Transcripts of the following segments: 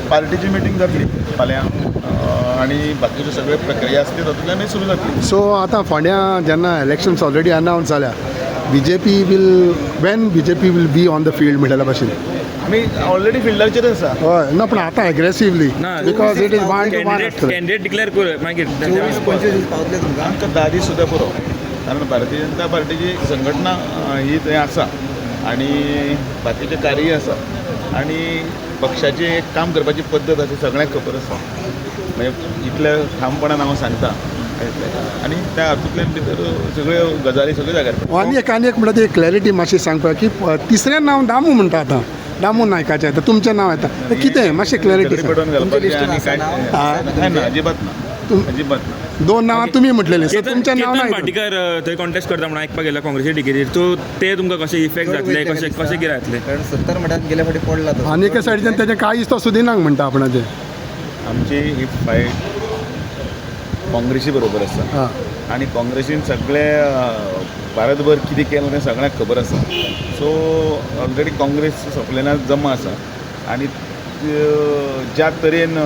पार्टीची मिटींग जातली फाल्यां आनी बाकीच्यो सगळ्यो प्रक्रिया आसता तातूंतल्यान सुरू जातली. सो आतां फोंड्या जेन्ना इलेक्शन्स ऑलरेडी अनावन्स जाल्या BJP will be on the field म्हटल्या भाशेन. आमी ऑलरेडी फिल्डाचेर आसा. हय ना, पण आतां aggressively because it is 1 to 1 candidate declare कर मागीर 24-25 दीस पावतले तुमकां. आमकां 10 दीस सुद्दां पुरो, कारण भारतीय जनता पार्टीची संघटना ही थंय आसा आनी बाकीचे कार्यय आसा आनी पक्षाचे काम करपाची पद्दत आसा सगळ्यांक खबर आसा. म्हणजे इतल्या ठामपणान हांव सांगता आनी त्या हातूंतल्यान भितर सगळ्यो गजाली सगळ्यो जाग्यार. आनी एक म्हणटा ती क्लॅरिटी मातशी सांगपा की तिसरें नांव दामू म्हणटा आतां, दामू नायकाचें येता, तुमचें नांव येता, कितें मातशें क्लॅरिटी पेटोवन घालपाचें आनी काय ना, अजिबात ना. 2 नांवां तुमी म्हटलेलीं, सो तुमचें नांव केतन ना. भाटीकर थंय कॉन्टेस्ट करता म्हणून आयकपाक गेला काँग्रेसी टिकेटीर, सो ते तुमकां कशें इफेक्ट जातले, कशें कितें जातलें? कारण 70 म्हणल्यार गेल्या फावटी पडला तो. आनी एका सायडीच्यान तेजें कांयच तो सुदिनाक म्हणटा आपणाचें. आमची ही फायट काँग्रेसी बरोबर आसा आनी काँग्रेसीन सगळे भारतभर कितें केलें तें सगळ्यांक खबर आसा. सो ऑलरेडी काँग्रेस सोंपलेना जमा आसा आनी ज्या तरेन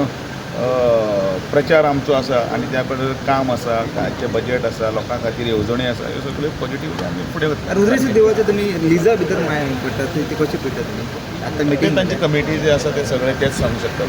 प्रचार आमचो आसा आनी त्या बद्दल काम आसा, जे बजेट आसा, लोकां खातीर येवजणी आसा, ह्यो सगळ्यो पॉझिटिव्ह आमी फुडें वता. रुद्रजी देवाचे तुमी लिजा भितर पळयतात ती कशी पळयतात तुमी आतां ते मिटींग तांची कमिटी जे आसा ते सगळे तेच सांगू शकता.